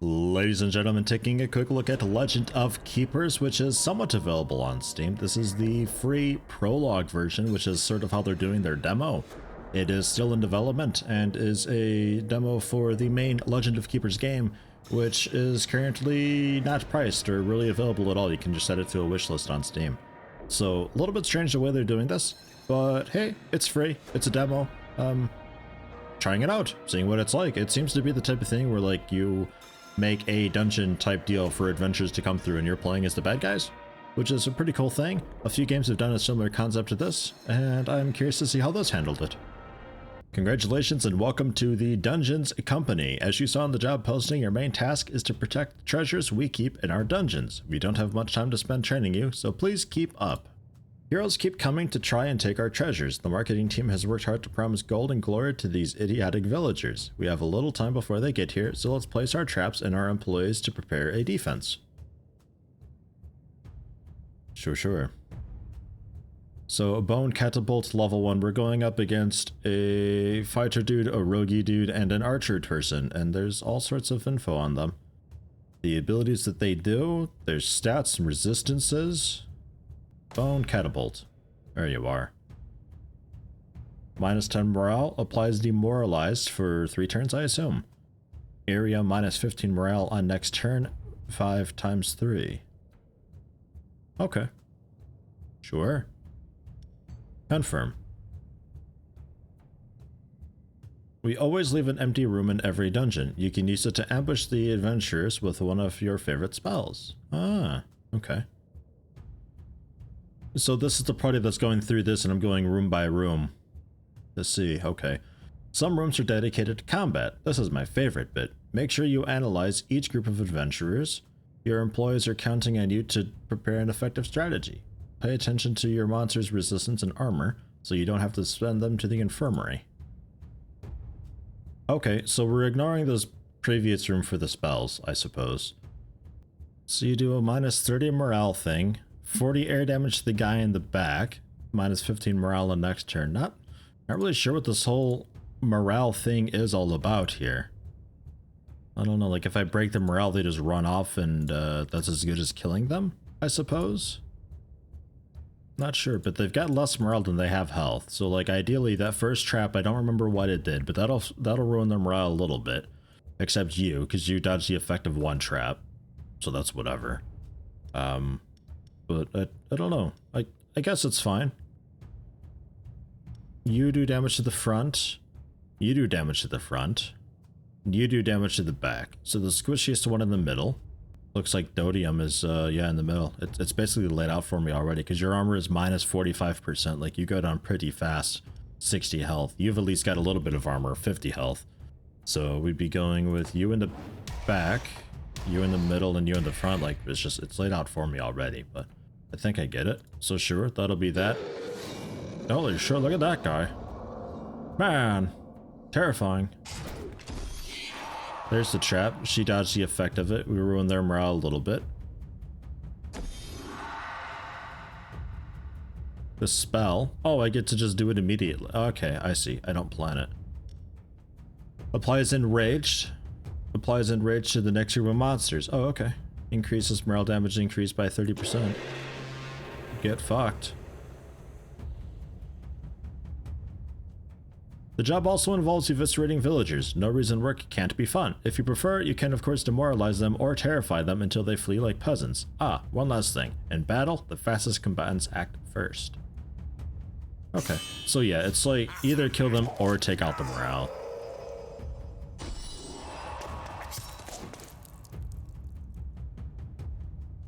Ladies and gentlemen, taking a quick look at Legend of Keepers, which is somewhat available on Steam. This is the free Prologue version, which is sort of how they're doing their demo. It is still in development and is a demo for the main Legend of Keepers game, which is currently not priced or really available at all. You can just set it to a wish list on Steam. So a little bit strange the way they're doing this, but hey, it's free. It's a demo. Trying it out, seeing what it's like. It seems to be the type of thing where like you make a dungeon type deal for adventures to come through and you're playing as the bad guys, which is a pretty cool thing. A few games have done a similar concept to this, and I'm curious to see how this handled it. Congratulations and welcome to the Dungeons Company. As you saw in the job posting, your main task is to protect the treasures we keep in our dungeons. We don't have much time to spend training you, so please keep up. Heroes keep coming to try and take our treasures. The marketing team has worked hard to promise gold and glory to these idiotic villagers. We have a little time before they get here, so let's place our traps and our employees to prepare a defense. Sure. So a bone catapult level 1, we're going up against a fighter dude, a roguey dude, and an archer person, and there's all sorts of info on them. The abilities that they do, there's stats and resistances. Bone catapult. There you are. Minus 10 morale, applies demoralized for 3 turns, I assume. Area minus 15 morale on next turn, 5 times 3. Okay. Sure. Confirm. We always leave an empty room in every dungeon. You can use it to ambush the adventurers with one of your favorite spells. Ah, okay. So this is the party that's going through this, and I'm going room by room to see. Okay. Some rooms are dedicated to combat. This is my favorite bit. Make sure you analyze each group of adventurers. Your employees are counting on you to prepare an effective strategy. Pay attention to your monster's resistance and armor, so you don't have to send them to the infirmary. Okay, so we're ignoring this previous room for the spells, I suppose. So you do a minus 30 morale thing. 40 air damage to the guy in the back, minus 15 morale the next turn. Not really sure what this whole morale thing is all about here. I don't know, like if I break the morale, they just run off and that's as good as killing them, I suppose? Not sure, but they've got less morale than they have health. So like ideally that first trap, I don't remember what it did, but that'll ruin their morale a little bit. Except you, because you dodged the effect of one trap. So that's whatever. But I don't know. I guess it's fine. You do damage to the front. You do damage to the front. You do damage to the back. So the squishiest one in the middle. Looks like Dodium is, yeah, in the middle. It's basically laid out for me already, because your armor is minus 45%. Like, you go down pretty fast. 60 health. You've at least got a little bit of armor, 50 health. So we'd be going with you in the back, you in the middle, and you in the front. Like, it's laid out for me already, but I think I get it. So sure, that'll be that. Holy shit, look at that guy. Man, terrifying. There's the trap. She dodged the effect of it. We ruined their morale a little bit. The spell. Oh, I get to just do it immediately. Okay, I see. I don't plan it. Applies enraged. Applies enraged to the next group of monsters. Oh, okay. Increases morale damage increased by 30%. Get fucked. The job also involves eviscerating villagers. No reason work can't be fun. If you prefer, you can of course demoralize them or terrify them until they flee like peasants. Ah, one last thing. In battle, the fastest combatants act first. Okay, so yeah, it's like either kill them or take out the morale.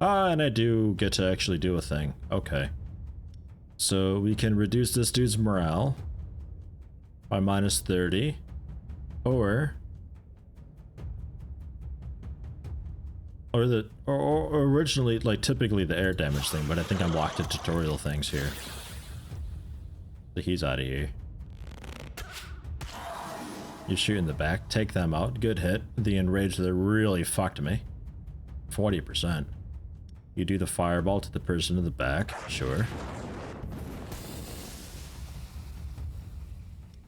Ah, and I do get to actually do a thing. Okay. So we can reduce this dude's morale by minus 30. Or originally, like typically the air damage thing, but I think I'm locked to tutorial things here. So he's out of here. You shoot in the back, take them out. Good hit. The enraged, they really fucked me. 40%. You do the fireball to the person in the back, sure.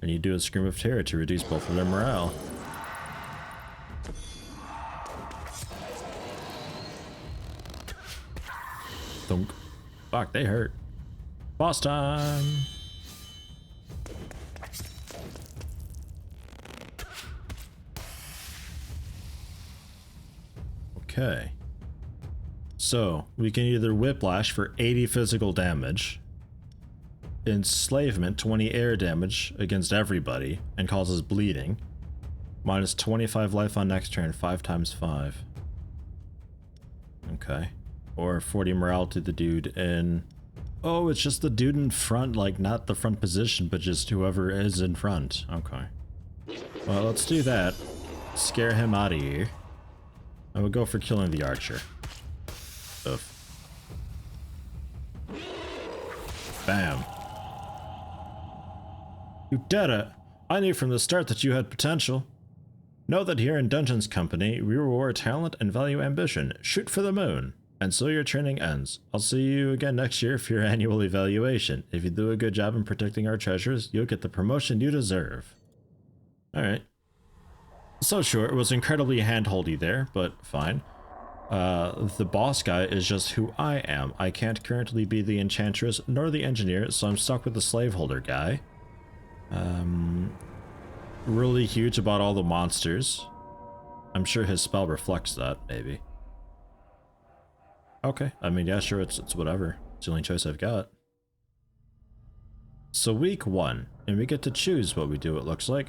And you do a Scream of Terror to reduce both of their morale. Thunk. Fuck, they hurt. Boss time. Okay. So, we can either whiplash for 80 physical damage, enslavement 20 air damage against everybody and causes bleeding, minus 25 life on next turn, 5 times 5. Okay. Or 40 morale to the dude in... Oh, it's just the dude in front, like not the front position, but just whoever is in front. Okay. Well, let's do that. Scare him out of here. I would go for killing the archer. Oof. Bam. You did it! I knew from the start that you had potential. Know that here in Dungeons Company, we reward talent and value ambition. Shoot for the moon. And so your training ends. I'll see you again next year for your annual evaluation. If you do a good job in protecting our treasures, you'll get the promotion you deserve. Alright. So sure, it was incredibly handholdy there, but fine. The boss guy is just who I am. I can't currently be the enchantress nor the engineer, so I'm stuck with the slaveholder guy. Really huge about all the monsters. I'm sure his spell reflects that, maybe. Okay, I mean, yeah, sure, it's whatever. It's the only choice I've got. So week 1, and we get to choose what we do, it looks like.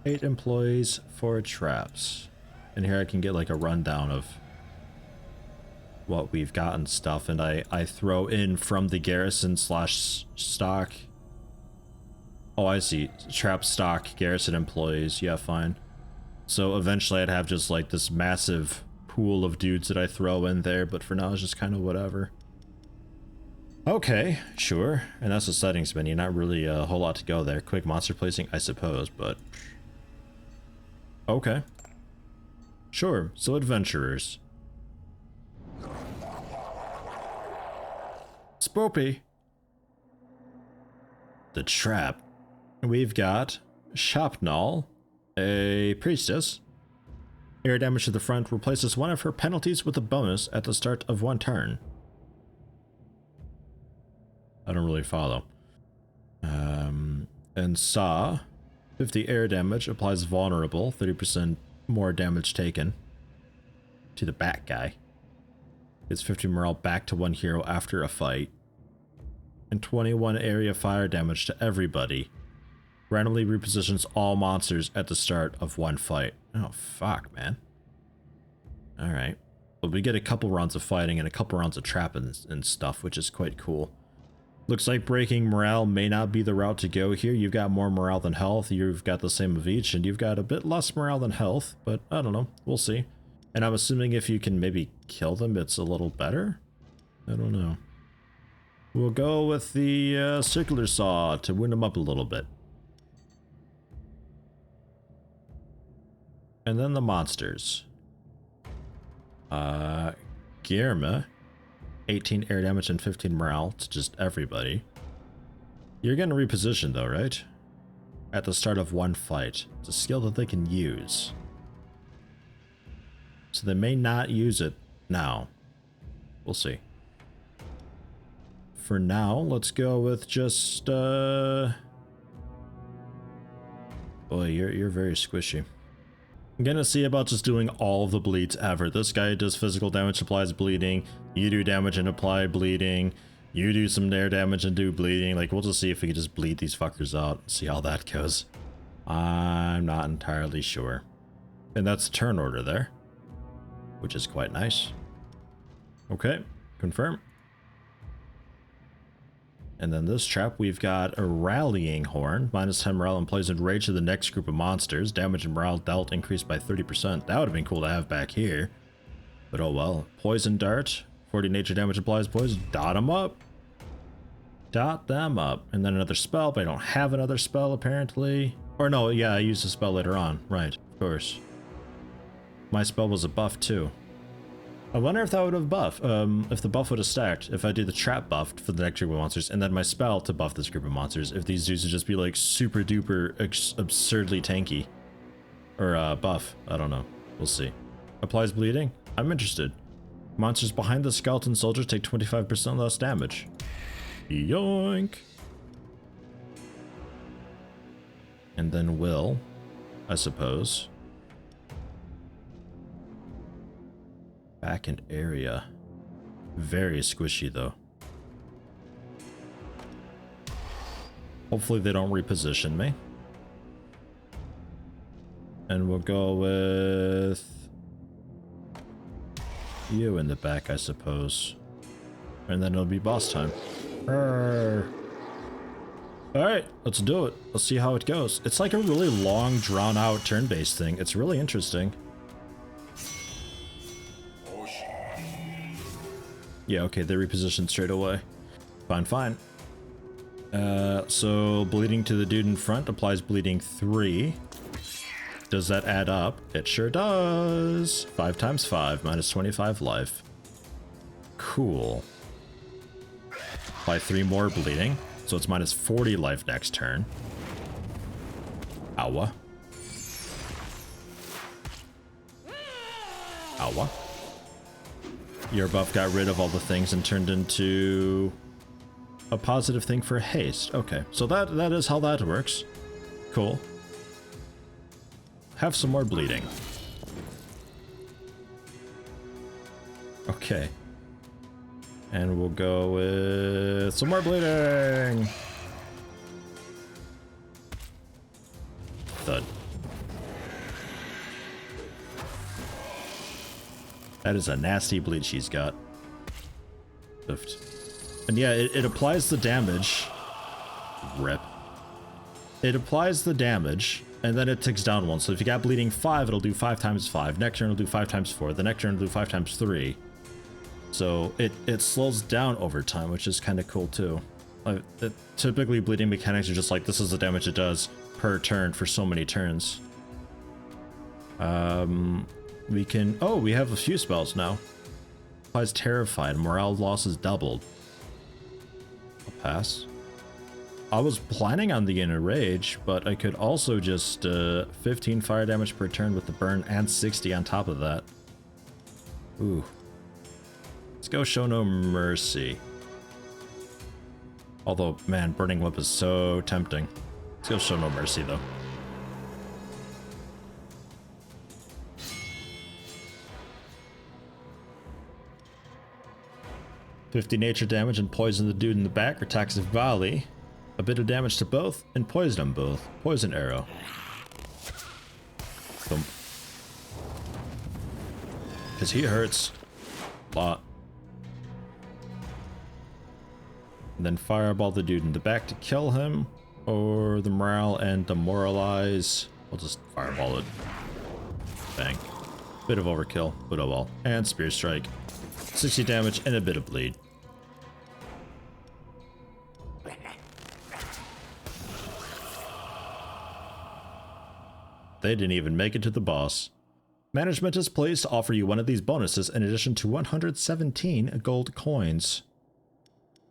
8 employees, 4 traps. And here I can get like a rundown of what we've got and stuff, and I throw in from the garrison slash stock. Oh, I see. Trap stock, garrison employees. Yeah, fine. So eventually I'd have just like this massive pool of dudes that I throw in there, but for now it's just kind of whatever. Okay, sure. And that's the settings menu. Not really a whole lot to go there. Quick monster placing, I suppose, but... Okay. Sure, so adventurers. Spoopy. The trap. We've got Shopnall, a priestess. Air damage to the front replaces one of her penalties with a bonus at the start of one turn. I don't really follow. And Saw, 50 air damage, applies vulnerable, 30% more damage taken to the bat guy. Gets 50 morale back to one hero after a fight. And 21 area fire damage to everybody. Randomly repositions all monsters at the start of one fight. Oh, fuck, man. Alright. But we get a couple rounds of fighting and a couple rounds of trapping and stuff, which is quite cool. Looks like breaking morale may not be the route to go here. You've got more morale than health. You've got the same of each, and you've got a bit less morale than health. But I don't know. We'll see. And I'm assuming if you can maybe kill them, it's a little better? I don't know. We'll go with the circular saw to wind them up a little bit. And then the monsters. Guillermo, 18 air damage and 15 morale to just everybody. You're gonna reposition though, right? At the start of one fight. It's a skill that they can use. So they may not use it now. We'll see. For now, let's go with just boy, you're very squishy. I'm gonna see about just doing all of the bleeds ever. This guy does physical damage, applies bleeding. You do damage and apply bleeding. You do some air damage and do bleeding. Like, we'll just see if we can just bleed these fuckers out and see how that goes. I'm not entirely sure. And that's turn order there, which is quite nice. Okay, confirm. And then this trap, we've got a Rallying Horn, minus 10 morale and poisoned rage to the next group of monsters. Damage and morale dealt increased by 30%. That would have been cool to have back here. But oh well. Poison Dart, 40 nature damage applies poison. Dot them up. Dot them up. And then another spell, but I don't have another spell apparently. Or no, yeah, I used a spell later on. Right, of course. My spell was a buff too. I wonder if that would have buffed, if the buff would have stacked, if I do the trap buff for the next group of monsters, and then my spell to buff this group of monsters, if these dudes would just be like super duper absurdly tanky. Or buff, I don't know, we'll see. Applies bleeding? I'm interested. Monsters behind the skeleton soldier take 25% less damage. Yoink! And then will, I suppose. Back in area. Very squishy though. Hopefully they don't reposition me. And we'll go with you in the back, I suppose. And then it'll be boss time. Alright, let's do it. Let's see how it goes. It's like a really long, drawn-out turn-based thing. It's really interesting. Yeah, okay, they repositioned straight away. Fine, fine. So bleeding to the dude in front applies bleeding 3. Does that add up? It sure does. 5 times 5 minus 25 life. Cool. Apply 3 more bleeding, so it's minus 40 life next turn. Owa. Owa. Your buff got rid of all the things and turned into a positive thing for haste. Okay, so that is how that works. Cool. Have some more bleeding. Okay. And we'll go with some more bleeding. Thud. That is a nasty bleed she's got. And yeah, it applies the damage. Rip. It applies the damage, and then it ticks down one. So if you got bleeding 5, it'll do 5 times 5. Next turn it'll do 5 times 4. The next turn it'll do 5 times 3. So it slows down over time, which is kind of cool too. Typically bleeding mechanics are just like, this is the damage it does per turn for so many turns. We can, oh, we have a few spells now. Applies Terrified, morale loss is doubled. I'll pass. I was planning on the Inner Rage, but I could also just 15 fire damage per turn with the burn and 60 on top of that. Ooh. Let's go Show No Mercy. Although, man, Burning Whip is so tempting. Let's go Show No Mercy, though. $50 nature damage and poison the dude in the back or toxic volley. A bit of damage to both and poison them both. Poison arrow. Boom. Because he hurts a lot. And then fireball the dude in the back to kill him. Or the morale and demoralize. We'll just fireball it. Bang. Bit of overkill, but oh well. And spear strike. 60 damage and a bit of bleed. They didn't even make it to the boss. Management is pleased to offer you one of these bonuses in addition to 117 gold coins.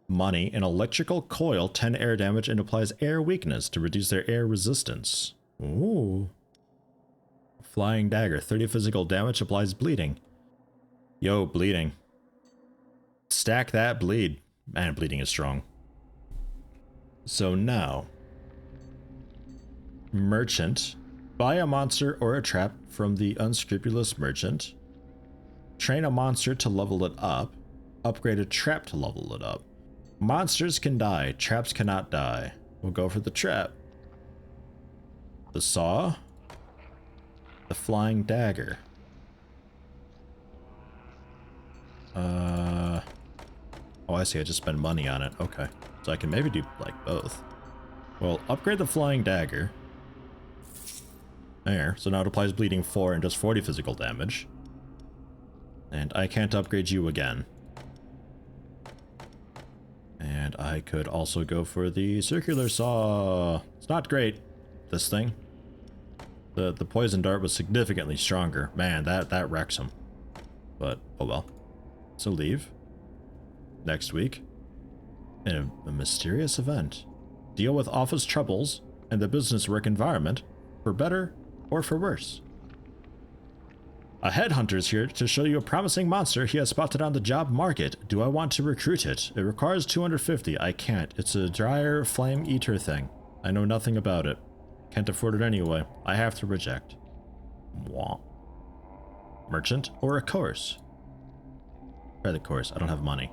Money, an electrical coil, 10 air damage, and applies air weakness to reduce their air resistance. Ooh. Flying dagger, 30 physical damage, applies bleeding. Yo, bleeding. Stack that bleed. Man, bleeding is strong. So now, merchant. Buy a monster or a trap from the unscrupulous merchant. Train a monster to level it up. Upgrade a trap to level it up. Monsters can die, traps cannot die. We'll go for the trap. The saw. The flying dagger. Oh, I see, I just spend money on it. Okay. So I can maybe do, like, both. Well, upgrade the flying dagger. There, so now it applies bleeding 4 and does 40 physical damage. And I can't upgrade you again. And I could also go for the circular saw. It's not great, this thing. The poison dart was significantly stronger. Man, that wrecks him. But, oh well. So leave. Next week. In a mysterious event. Deal with office troubles and the business work environment for better or for worse. A headhunter's here to show you a promising monster he has spotted on the job market. Do I want to recruit it? It requires 250. I can't. It's a dryer flame eater thing. I know nothing about it. Can't afford it anyway. I have to reject. Mwah. Merchant or a course? Try the course. I don't have money.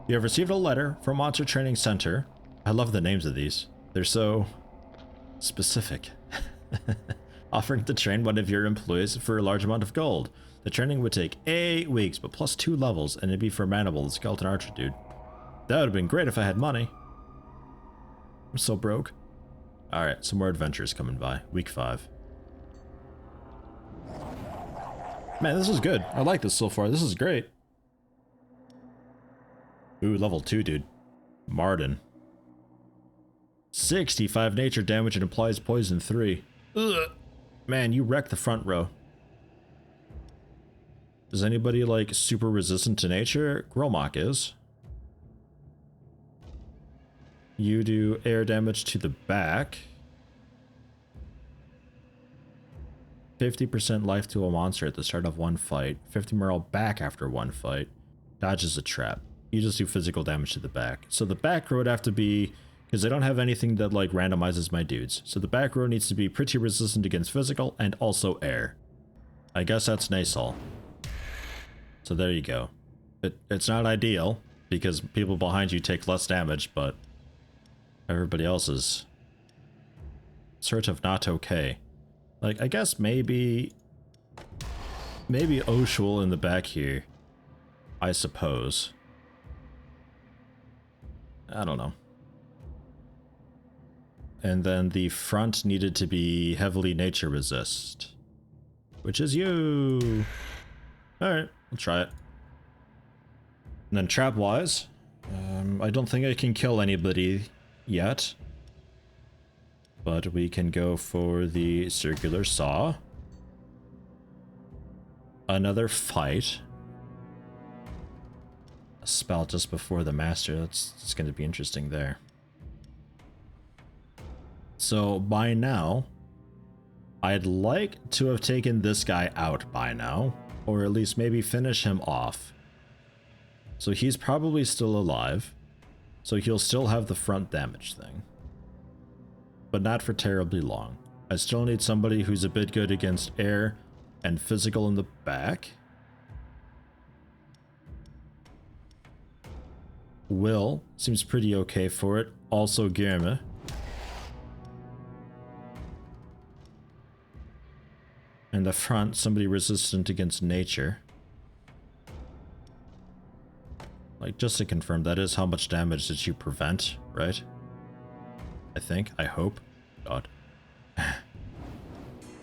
You have received a letter from Monster Training Center. I love the names of these. They're so specific. Offering to train one of your employees for a large amount of gold. The training would take 8 weeks, but plus 2 levels, and it'd be for Manable, the skeleton archer dude. That would have been great if I had money. I'm so broke. Alright, some more adventures coming by. Week 5. Man, this is good. I like this so far. This is great. Ooh, level 2, dude. Marden. 65 nature damage and implies poison 3. Ugh. Man, you wrecked the front row. Is anybody like super resistant to nature? Gromok is. You do air damage to the back. 50% life to a monster at the start of one fight. 50 morale back after one fight. Dodges a trap. You just do physical damage to the back. So the back row would have to be, because I don't have anything that like randomizes my dudes. So the back row needs to be pretty resistant against physical and also air. I guess that's Nasol. So there you go. It's not ideal because people behind you take less damage, but everybody else is sort of not okay. Like, I guess maybe Oshul in the back here, I suppose. I don't know. And then the front needed to be heavily nature resist, which is you. Alright, we'll try it. And then trap wise, I don't think I can kill anybody yet, but we can go for the circular saw. Another fight. A spell just before the master. It's going to be interesting there. So by now, I'd like to have taken this guy out by now, or at least maybe finish him off. So he's probably still alive, so he'll still have the front damage thing, but not for terribly long. I still need somebody who's a bit good against air and physical in the back. Will seems pretty okay for it. Also Guillermo. And the front, somebody resistant against nature. Like, just to confirm, that is how much damage did you prevent, right? I think, I hope. God.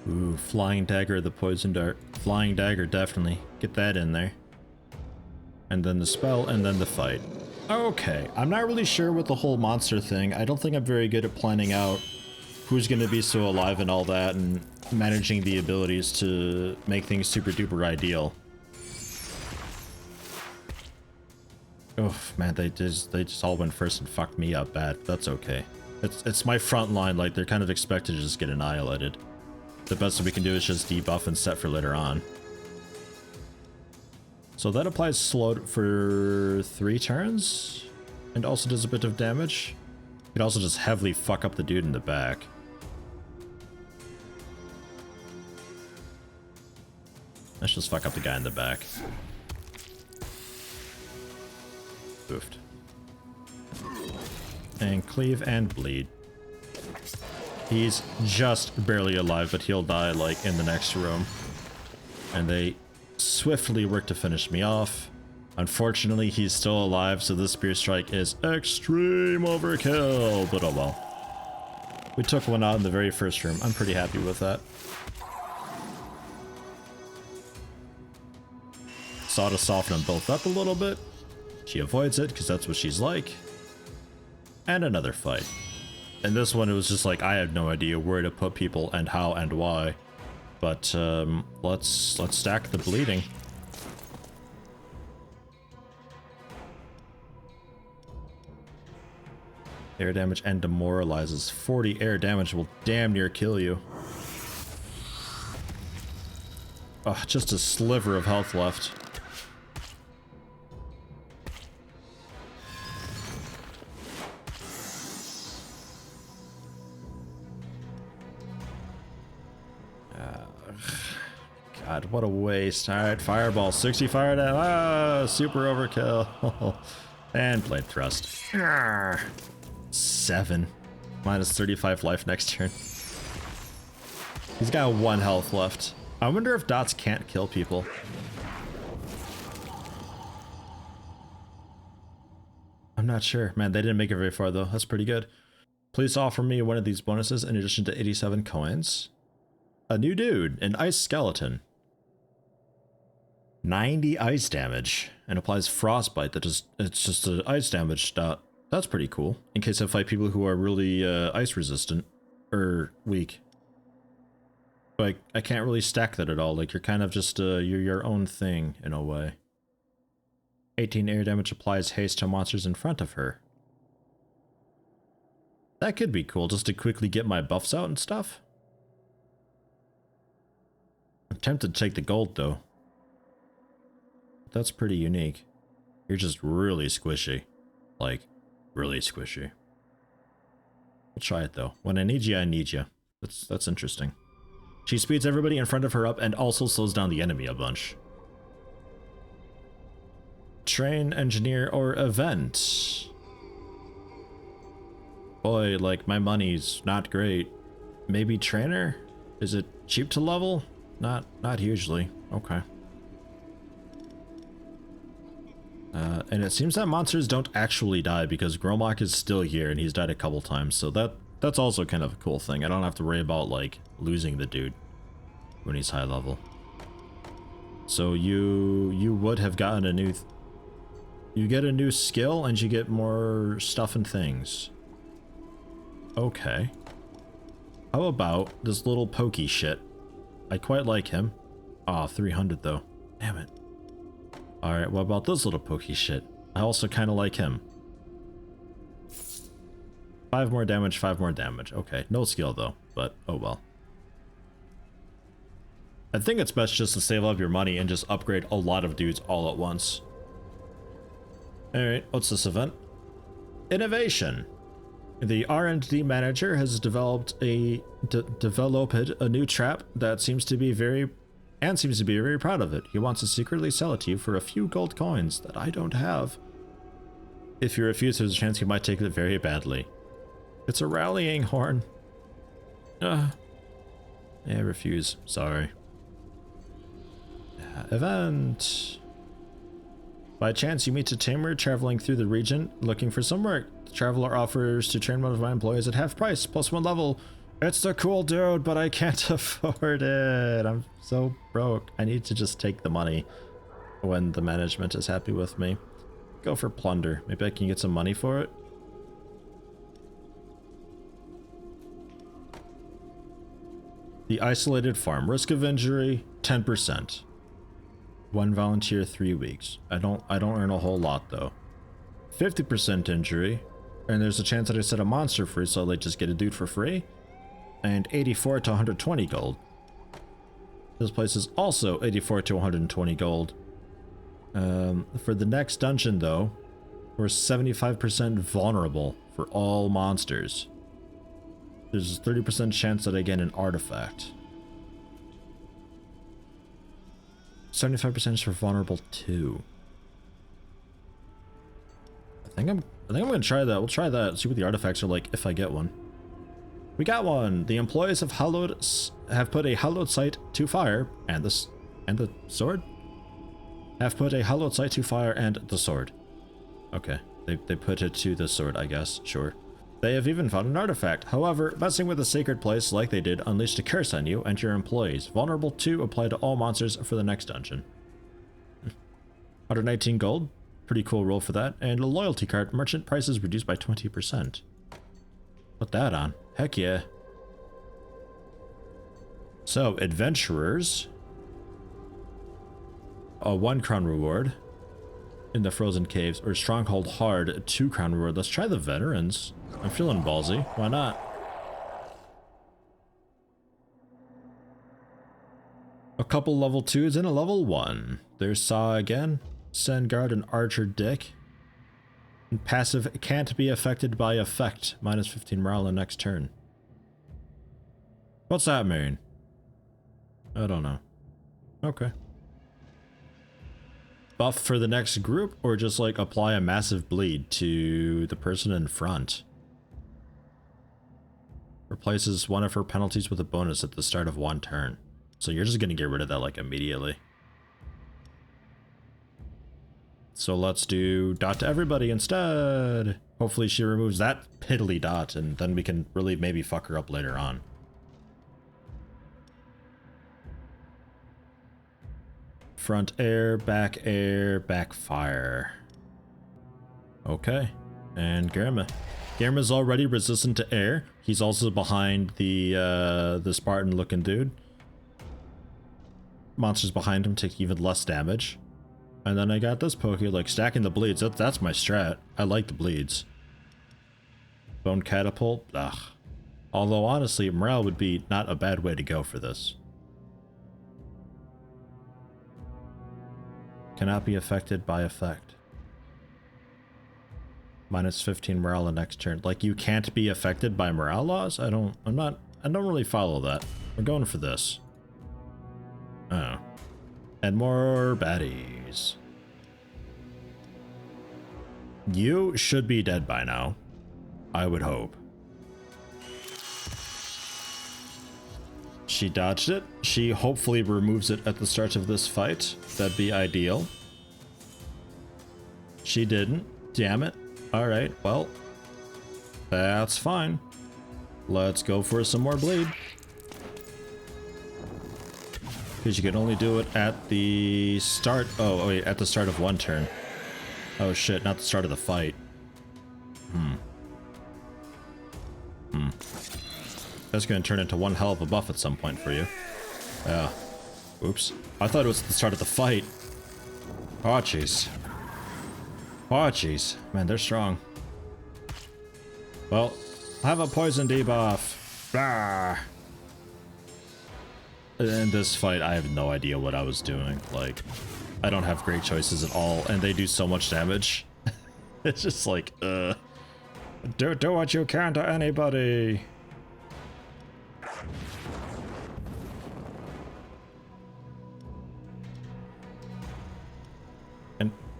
Ooh, flying dagger, the poison dart. Flying dagger, definitely. Get that in there. And then the spell, and then the fight. Okay, I'm not really sure with the whole monster thing. I don't think I'm very good at planning out who's going to be still alive and all that, and managing the abilities to make things super duper ideal. Oh man, they just all went first and fucked me up bad. That's okay. It's my front line, like they're kind of expected to just get annihilated. The best that we can do is just debuff and set for later on. So that applies slowed for 3 turns, and also does a bit of damage. You could also just heavily fuck up the dude in the back. Let's just fuck up the guy in the back. Boofed. And cleave and bleed. He's just barely alive, but he'll die like in the next room. And they swiftly work to finish me off. Unfortunately, he's still alive, so this spear strike is extreme overkill, but oh well. We took one out in the very first room. I'm pretty happy with that. Saw to soften them both up a little bit. She avoids it because that's what she's like. And another fight. And this one, it was just like, I have no idea where to put people and how and why. But let's stack the bleeding. Air damage and demoralizes. 40 air damage will damn near kill you. Oh, just a sliver of health left. God, what a waste. Alright, fireball. 60 fire down. Ah, super overkill. And blade thrust. 7. Minus 35 life next turn. He's got 1 health left. I wonder if dots can't kill people. I'm not sure. Man, they didn't make it very far though. That's pretty good. Please offer me one of these bonuses in addition to 87 coins. A new dude, an ice skeleton. 90 ice damage and applies frostbite. It's just an ice damage stat. That's pretty cool. In case I fight people who are really ice resistant or weak. Like I can't really stack that at all. Like you're kind of just you're your own thing in a way. 18 air damage applies haste to monsters in front of her. That could be cool just to quickly get my buffs out and stuff. I'm tempted to take the gold though. That's pretty unique. You're just really squishy. Like, really squishy. We'll try it though. When I need you, I need you. That's interesting. She speeds everybody in front of her up and also slows down the enemy a bunch. Train, engineer, or event. Boy, like my money's not great. Maybe trainer? Is it cheap to level? Not hugely. Okay. And it seems that monsters don't actually die because Gromok is still here and he's died a couple times, so that's also kind of a cool thing. I don't have to worry about like losing the dude when he's high level. So you would have gotten a new you get a new skill and you get more stuff and things. Okay. How about this little pokey shit? I quite like him. Aw, 300 though. Damn it. Alright, what about this little pokey shit? I also kind of like him. 5 more damage, 5 more damage. Okay, no skill though, but oh well. I think it's best just to save up your money and just upgrade a lot of dudes all at once. Alright, what's this event? Innovation. The R&D manager has developed a new trap that seems to be very proud of it. He wants to secretly sell it to you for a few gold coins that I don't have. If you refuse, there's a chance he might take it very badly. It's a rallying horn. Yeah, refuse. Sorry. Event. By chance, you meet a tamer traveling through the region looking for some work. The traveler offers to train one of my employees at half price, plus 1 level. It's the cool dude, but I can't afford it. I'm so broke. I need to just take the money when the management is happy with me. Go for plunder. Maybe I can get some money for it. The isolated farm. Risk of injury, 10%. 1 volunteer, 3 weeks. I don't earn a whole lot though. 50% injury, and there's a chance that I set a monster free, so they just get a dude for free. And 84 to 120 gold. This place is also 84 to 120 gold. For the next dungeon though, we're 75% vulnerable for all monsters. There's a 30% chance that I get an artifact. 75% for vulnerable too. I think I'm gonna try that. We'll try that. See what the artifacts are like if I get one. We got one. The employees have put a hallowed sight to fire and the sword. Have put a hallowed sight to fire and the sword. Okay, they put it to the sword, I guess. Sure. They have even found an artifact. However, messing with a sacred place like they did unleashed a curse on you and your employees. Vulnerable 2 apply to all monsters for the next dungeon. 119 gold. Pretty cool roll for that. And a loyalty card. Merchant prices reduced by 20%. Put that on. Heck yeah. So, adventurers. A 1 crown reward. In the frozen caves. Or stronghold hard. A 2 crown reward. Let's try the veterans. I'm feeling ballsy. Why not? A couple level 2s and a level 1. There's Saw again. Send guard and archer dick. And passive can't be affected by effect. Minus 15 morale on next turn. What's that mean? I don't know. Okay. Buff for the next group, or just like apply a massive bleed to the person in front. Replaces one of her penalties with a bonus at the start of one turn. So you're just gonna get rid of that like immediately. So let's do dot to everybody instead. Hopefully she removes that piddly dot and then we can really maybe fuck her up later on. Front air, back fire. Okay. And Germa. Germa's already resistant to air. He's also behind the Spartan looking dude. Monsters behind him take even less damage. And then I got this poke here, like stacking the bleeds. That's my strat. I like the bleeds. Bone catapult. Ugh. Although honestly, morale would be not a bad way to go for this. Cannot be affected by effect. Minus 15 morale the next turn. Like you can't be affected by morale laws? I don't really follow that. We're going for this. Oh. And more baddies. You should be dead by now. I would hope. She dodged it. She hopefully removes it at the start of this fight. That'd be ideal. She didn't. Damn it. Alright, well. That's fine. Let's go for some more bleed. Because you can only do it at the start. Oh, wait, at the start of one turn. Oh shit, not the start of the fight. That's going to turn into one hell of a buff at some point for you. Yeah. Oops. I thought it was the start of the fight. Oh, jeez. Oh, jeez. Man, they're strong. Well, I have a poison debuff. Blah. In this fight, I have no idea what I was doing. Like, I don't have great choices at all, and they do so much damage. It's just like, do what you can to anybody.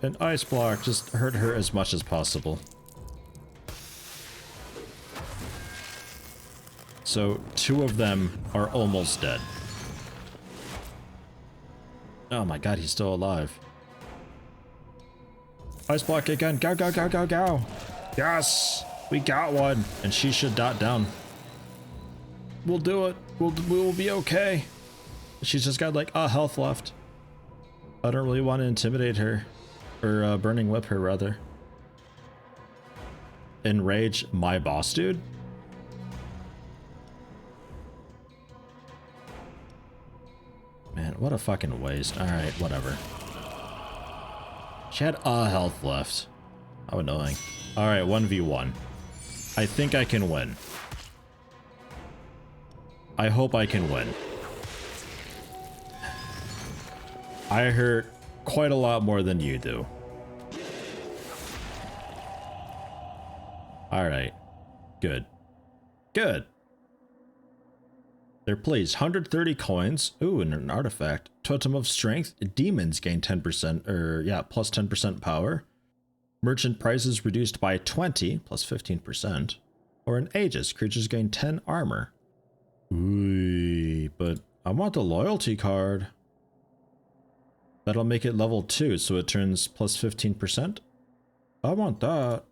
An ice block, just hurt her as much as possible. So, two of them are almost dead. Oh my god, he's still alive. Ice block again, go, go, go, go, go! Yes! We got one! And she should dot down. We'll do it. We'll be okay. She's just got like a health left. I don't really want to intimidate her. Or burning whip her, rather. Enrage my boss, dude? Man, what a fucking waste. Alright, whatever. She had a health left. How annoying. Alright, 1v1. I think I can win. I hope I can win. I hurt quite a lot more than you do. Alright. Good. Good. They're pleased. 130 coins. Ooh, and an artifact. Totem of Strength. Demons gain 10%, or yeah, plus 10% power. Merchant prices reduced by 20, plus 15%. Or an Aegis. Creatures gain 10 armor. Ooh, but I want the loyalty card. That'll make it level 2, so it turns plus 15%. I want that.